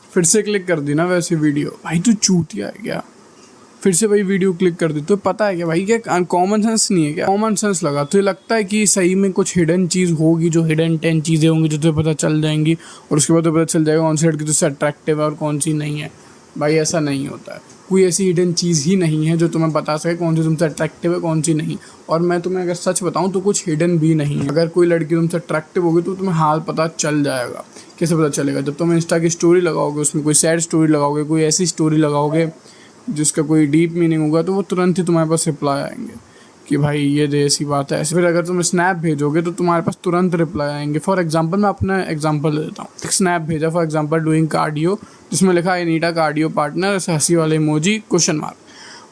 फिर से क्लिक कर दी ना वैसे वीडियो, भाई तू चूतिया है क्या? फिर से वही वीडियो क्लिक कर दी। तो पता है क्या भाई, क्या कॉमन सेंस नहीं है क्या? कॉमन सेंस लगा तो लगता है कि सही में कुछ हिडन चीज़ होगी, जो हिडन 10 चीज़ें होंगी जो तुझे पता चल जाएंगी, और उसके बाद तो पता चल जाएगा कौन सी लड़की तुझसे अट्रैक्टिव है और कौन सी नहीं है। भाई ऐसा नहीं होता है, कोई ऐसी हिडन चीज़ ही नहीं है जो तुम्हें बता सके कौन सी तुमसे अट्रैक्टिव है कौन सी नहीं। और मैं तुम्हें अगर सच बताऊं तो कुछ हिडन भी नहीं है। अगर कोई लड़की तुमसे अट्रैक्टिव होगी तो तुम्हें हाल पता चल जाएगा। कैसे पता चलेगा? जब तुम इंस्टा की स्टोरी लगाओगे, उसमें कोई सैड स्टोरी लगाओगे, कोई ऐसी स्टोरी लगाओगे जिसका कोई डीप मीनिंग होगा, तो वो तुरंत ही तुम्हारे पास रिप्लाई आएंगे कि भाई ये दे ऐसी बात है ऐसे। फिर अगर तुम स्नैप भेजोगे तो तुम्हारे पास तुरंत रिप्लाई आएंगे। फॉर एग्जांपल मैं अपना एग्जांपल देता हूँ। एक स्नैप भेजा फॉर एग्जांपल डूइंग कार्डियो, जिसमें लिखा है नीटा कार्डियो पार्टनर, ऐसे हंसी वाले इमोजी क्वेश्चन मार्क।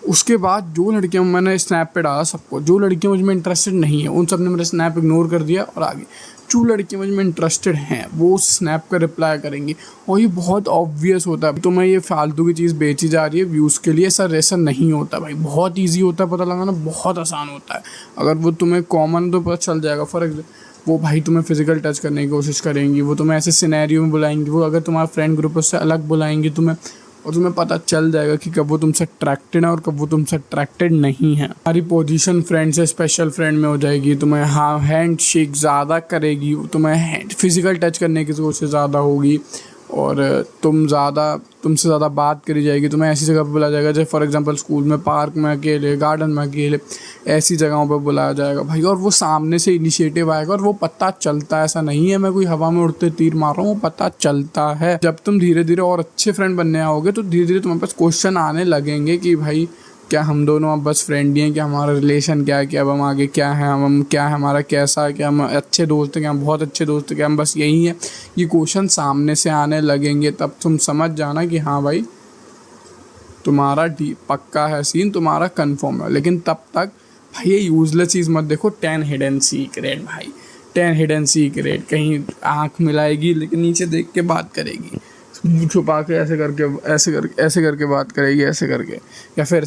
उसके बाद जो लड़कियां मैंने स्नैप पे डाला सबको, जो लड़कियां मुझ में इंटरेस्टेड नहीं है उन सब ने मेरा स्नैप इग्नोर कर दिया और आगे। जो लड़कियां मुझ में इंटरेस्टेड हैं वो स्नैप का रिप्लाई करेंगी। और ये बहुत ऑब्वियस होता है। तो मैं ये फालतू की चीज़ बेची जा रही है व्यूज़ के लिए, सर ऐसा नहीं होता भाई। बहुत ईजी होता है पता लगाना, बहुत आसान होता है। अगर वो तुम्हें कॉमन तो पता चल जाएगा। फॉर एग्जाम्पल वो भाई तुम्हें फिजिकल टच करने की कोशिश करेंगी, वो तुम्हें ऐसे सिनेरियो में बुलाएंगी, वो अगर तुम्हारा फ्रेंड ग्रुप उससे अलग बुलाएंगी तुम्हें, और तुम्हें पता चल जाएगा कि कब वो तुमसे अट्रैक्टेड है और कब वो तुमसे अट्रैक्टेड नहीं है। हमारी पोजीशन फ्रेंड से स्पेशल फ्रेंड में हो जाएगी, तुम्हें हाँ हैंड शेक ज़्यादा करेगी, तुम्हें फिजिकल टच करने की कोशिश ज़्यादा होगी, और तुमसे ज़्यादा बात करी जाएगी। तुम्हें ऐसी जगह पर बुलाया जाएगा जैसे फॉर एग्जांपल स्कूल में, पार्क में अकेले, गार्डन में अकेले, ऐसी जगहों पर बुलाया जाएगा भाई। और वो सामने से इनिशिएटिव आएगा और वो पता चलता है, ऐसा नहीं है मैं कोई हवा में उड़ते तीर मार रहा हूँ, वो पता चलता है। जब तुम धीरे धीरे और अच्छे फ्रेंड बनने आओगे तो धीरे धीरे तुम्हारे पास क्वेश्चन आने लगेंगे कि भाई क्या हम दोनों अब बस फ्रेंड ही हैं, क्या हमारा रिलेशन क्या है, क्या अब हम आगे क्या है, हम क्या है हमारा कैसा है, क्या हम अच्छे दोस्त हैं, क्या हम बहुत अच्छे दोस्त हैं, क्या हम बस यही हैं। ये क्वेश्चन सामने से आने लगेंगे, तब तुम समझ जाना कि हाँ भाई तुम्हारा पक्का है सीन, तुम्हारा कन्फर्म है। लेकिन तब तक भाई ये यूजलेस चीज़ मत देखो। 10 हिडन सीक्रेट भाई, 10 हिडन सीक्रेट, कहीं आँख मिलाएगी लेकिन नीचे देख के बात करेगी, मुँह छुपा के ऐसे करके बात करेगी, ऐसे करके, या फिर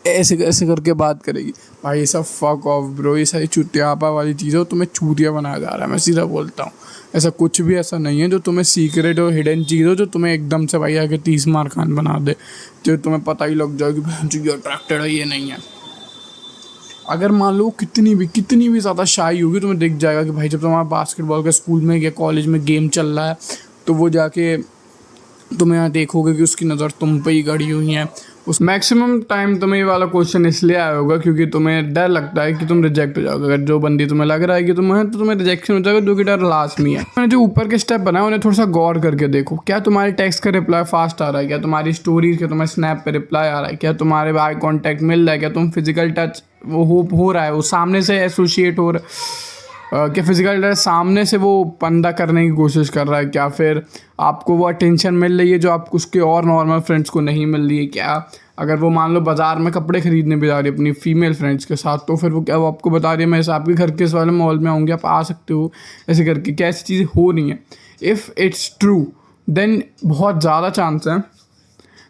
ऐसे करके बात करेगी। भाई ये सब फक ऑफ ब्रो, ये सारी चुतियापा वाली चीज़ें तुम्हें चूतिया बनाया जा रहा है। मैं सीधा बोलता हूँ, ऐसा कुछ भी ऐसा नहीं है जो तुम्हें सीक्रेट और हिडन चीज़ हो जो तुम्हें एकदम से भाई आके 30 मार खान बना दे, जो तुम्हें पता ही लग जाए कि ये अट्रैक्टेड है, ये नहीं है। अगर मान लो कितनी भी ज़्यादा शाई होगी, तुम्हें दिख जाएगा कि भाई जब तुम्हारा बास्केटबॉल का स्कूल में या कॉलेज में गेम चल रहा है तो वो जाके तुम्हें यहाँ देखोगे कि उसकी नज़र तुम पे ही गड़ी हुई है। उस मैक्सिमम टाइम तुम्हें ये वाला क्वेश्चन इसलिए आया होगा क्योंकि तुम्हें डर लगता है कि तुम रिजेक्ट हो जाओगे। अगर जो बंदी तुम्हें लग रहा है कि तुम्हें, तो तुम्हें रिजेक्शन हो जाएगा, जो कि डर लाजमी है। मैंने जो ऊपर के स्टेप बनाए उन्हें थोड़ा सा गौर करके देखो। क्या तुम्हारे टेक्स्ट का रिप्लाई फास्ट आ रहा है? क्या तुम्हारी स्टोरीज के तुम्हें स्नैप पे रिप्लाई आ रहा है? क्या तुम्हारे आई कॉन्टैक्ट मिल रहा है? क्या तुम फिजिकल टच वो हो रहा है, वो सामने से एसोशिएट हो रहा है? क्या फिजिकल टच सामने से वो पंदा करने की कोशिश कर रहा है? क्या फिर आपको वो अटेंशन मिल रही है जो आपको उसके और नॉर्मल फ्रेंड्स को नहीं मिल रही है? क्या अगर वो मान लो बाज़ार में कपड़े खरीदने भी जा रही है अपनी फीमेल फ्रेंड्स के साथ, तो फिर वो क्या वो आपको बता रही है मैं इस आपके घर के इस वाले मॉल में आऊँगी, आप आ सकते हो, ऐसे करके? क्या ऐसी चीज़ें हो रही हैं? इफ़ इट्स ट्रू देन बहुत ज़्यादा चांस है,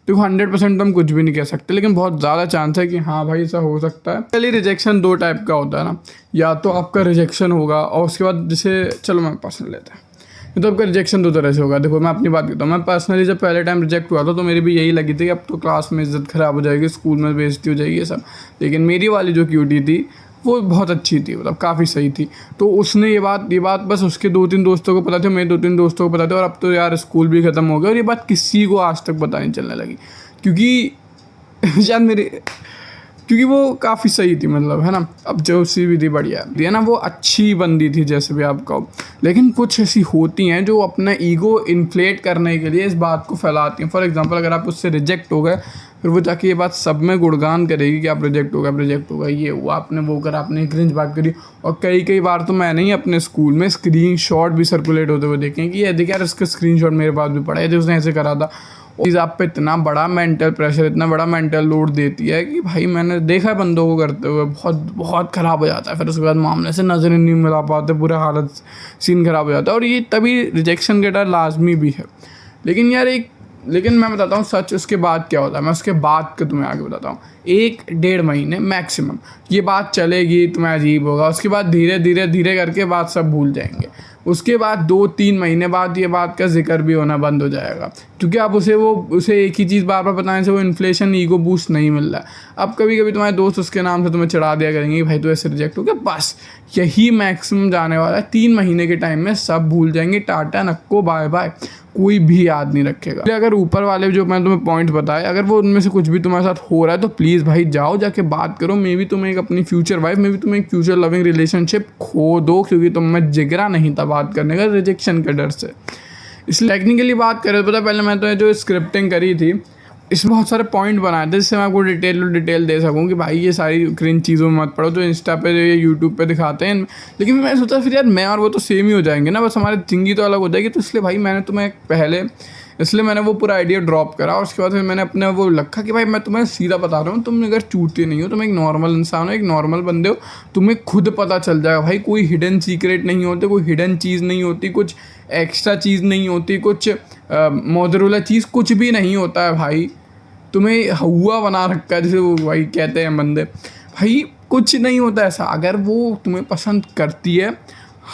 देखो 100% तो हम कुछ भी नहीं कह सकते, लेकिन बहुत ज़्यादा चांस है कि हाँ भाई ऐसा हो सकता है। पहले रिजेक्शन 2 टाइप का होता है ना, या तो आपका रिजेक्शन होगा और उसके बाद जैसे चलो मैं पर्सनल लेता है, तो आपका रिजेक्शन 2 तरह से होगा। देखो मैं अपनी बात करता हूँ, मैं पर्सनली जब पहले टाइम रिजेक्ट हुआ था तो मेरी भी यही लगी थी कि अब तो क्लास में इज्जत ख़राब हो जाएगी, स्कूल में बेइज्जती हो जाएगी, ये सब। लेकिन मेरी वाली जो क्यूटी थी वो बहुत अच्छी थी, मतलब काफ़ी सही थी। तो उसने ये बात बस उसके 2-3 दोस्तों को पता थी, मेरे 2-3 दोस्तों को पता था, और अब तो यार स्कूल भी ख़त्म हो गया और ये बात किसी को आज तक पता नहीं चलने लगी, क्योंकि शायद क्योंकि वो काफ़ी सही थी, मतलब है ना। अब जो सी भी थी बढ़िया है ना, वो अच्छी बंदी थी जैसे भी आप कहो। लेकिन कुछ ऐसी होती हैं जो अपना ईगो इन्फ्लेट करने के लिए इस बात को फैलाती हैं। फॉर एग्जांपल अगर आप उससे रिजेक्ट हो गए, फिर वो जाके ये बात सब में गुणगान करेगी कि आप रिजेक्ट हो गए, ये हुआ, आपने वो करा, आपने क्रिंज बात करी। और कई बार तो मैंने ही अपने स्कूल में स्क्रीनशॉट भी सर्कुलेट होते हुए देखे हैं कि ये देख यार इसका स्क्रीनशॉट मेरे पास भी पड़ा है, उसने ऐसे करा था। चीज़ आप पे इतना बड़ा मेंटल प्रेशर, इतना बड़ा मेंटल लोड देती है कि भाई मैंने देखा है बंदों को करते हुए, बहुत ख़राब हो जाता है। फिर उसके बाद मामले से नज़र नहीं मिला पाते, बुरा हालत, सीन ख़राब हो जाता है। और ये तभी रिजेक्शन के डर लाजमी भी है। लेकिन यार एक लेकिन मैं बताता हूँ सच उसके बाद क्या होता है, मैं उसके बाद का तुम्हें आगे बताता हूँ। 1-1.5 महीने मैक्सिमम ये बात चलेगी, तुम्हें अजीब होगा, उसके बाद धीरे धीरे धीरे करके बात सब भूल जाएंगे। उसके बाद 2-3 महीने बाद ये बात का जिक्र भी होना बंद हो जाएगा, क्योंकि आप उसे एक ही चीज़ बार बार बताने से वो इन्फ्लेशन ईगो बूस्ट नहीं मिल रहा है। अब कभी कभी तुम्हारे दोस्त उसके नाम से तुम्हें चढ़ा दिया करेंगे कि भाई तू ऐसे रिजेक्ट हो गया, बस यही मैक्सिमम जाने वाला है। 3 महीने के टाइम में सब भूल जाएंगे, टाटा नक्को बाय बाय, कोई भी याद नहीं रखेगा। अगर ऊपर वाले जो मैं तुम्हें पॉइंट बताए, अगर वो उनमें से कुछ भी तुम्हारे साथ हो रहा है तो प्लीज़ भाई जाओ जाके बात करो। मे बी तुम्हें एक अपनी फ्यूचर वाइफ, मे बी तुम्हें एक फ्यूचर लविंग रिलेशनशिप खो दो, क्योंकि तुम में जिगरा नहीं था बात करने का, रिजेक्शन के डर से। इसलिए टेक्निकली बात करें तो पता, पहले मैं तो जो स्क्रिप्टिंग करी थी इसमें बहुत सारे पॉइंट बनाए थे जिससे मैं आपको डिटेल दे सकूँ कि भाई ये सारी क्रिंज चीज़ों में मत पड़ो जो इंस्टा पे या यूट्यूब पे दिखाते हैं। लेकिन मैं सोचा फिर यार मैं और वो तो सेम ही हो जाएंगे ना, बस हमारी जिंदगी तो अलग हो जाएगी। तो इसलिए भाई मैंने वो पूरा आइडिया ड्रॉप करा, और उसके बाद फिर मैंने अपने वो रखा कि भाई मैं तुम्हें सीधा बता रहा हूँ, तुम अगर चूतिए नहीं हो, तुम एक नॉर्मल इंसान हो, एक नॉर्मल बंदे हो, तुम्हें खुद पता चल जाएगा भाई। कोई हिडन सीक्रेट नहीं होते, कोई हिडन चीज़ नहीं होती, कुछ एक्स्ट्रा चीज़ नहीं होती, कुछ मोजरुला चीज़ कुछ भी नहीं होता है भाई। तुम्हें हुआ बना रखा है, जैसे वो भाई कहते हैं बंदे, भाई कुछ नहीं होता ऐसा। अगर वो तुम्हें पसंद करती है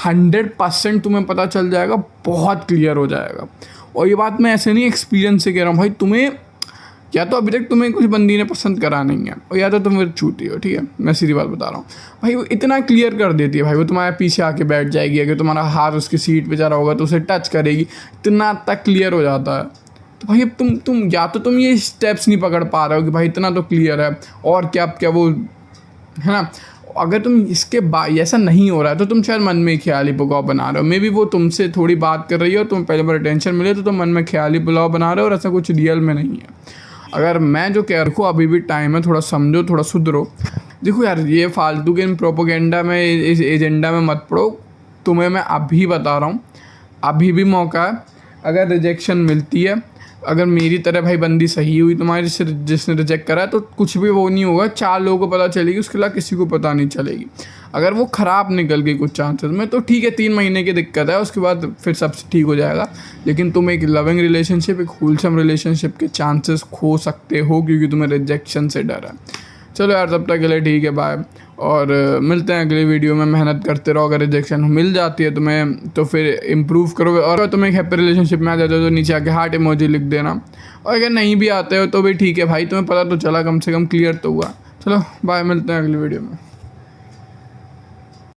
100% तुम्हें पता चल जाएगा, बहुत क्लियर हो जाएगा। और ये बात मैं ऐसे नहीं एक्सपीरियंस से कह रहा हूँ भाई, तुम्हें या तो अभी तक तुम्हें कुछ बंदी ने पसंद करा नहीं है, और या तो तुम छूती हो, ठीक है, मैं सीधी बात बता रहा हूँ भाई। वो इतना क्लियर कर देती है भाई, वो तुम्हारे पीछे आके बैठ जाएगी, अगर तुम्हारा हाथ उसकी सीट पे जा रहा होगा तो उसे टच करेगी, इतना तक क्लियर हो जाता है। तो भाई अब तुम या तो तुम ये स्टेप्स नहीं पकड़ पा रहे हो कि भाई इतना तो क्लियर है, और क्या वो है ना। अगर तुम इसके बाद ऐसा नहीं हो रहा है तो तुम शायद मन में ख्याली पुलाव बना रहे हो। मे बी वो तुमसे थोड़ी बात कर रही हो, तुम पहले बार अटेंशन मिले तो तुम मन में ख्याली पुलाव बना रहे हो, और ऐसा कुछ रियल में नहीं है। अगर मैं जो कह रखूँ अभी भी टाइम है, थोड़ा समझो, थोड़ा सुधरो। देखो यार, ये फालतू के इन प्रोपोगेंडा में, इस एजेंडा में मत पड़ो। तुम्हें मैं अभी बता रहा हूँ, अभी भी मौका है। अगर रिजेक्शन मिलती है, अगर मेरी तरह भाई बंदी सही हुई तुम्हारी जिसने रिजेक्ट करा है, तो कुछ भी वो नहीं होगा, 4 लोगों को पता चलेगी, उसके अलावा किसी को पता नहीं चलेगी। अगर वो ख़राब निकल गई कुछ चांसेस में तो ठीक है, 3 महीने की दिक्कत है, उसके बाद फिर सब ठीक हो जाएगा। लेकिन तुम एक लविंग रिलेशनशिप, एक होलसम रिलेशनशिप के चांसेस खो सकते हो, क्योंकि तुम्हें रिजेक्शन से डर है। चलो यार, तब तक के लिए ठीक है, बाय। और मिलते हैं अगले वीडियो में। मेहनत करते रहो, अगर रिजेक्शन मिल जाती है तुम्हें तो फिर इम्प्रूव करोगे। और अगर तुम एक हैप्पी रिलेशनशिप में आ जाते हो तो नीचे आके हार्ट इमोजी लिख देना। और अगर नहीं भी आते हो तो भी ठीक है भाई, तुम्हें पता तो चला, कम से कम क्लियर तो हुआ। चलो बाय, मिलते हैं अगली वीडियो में।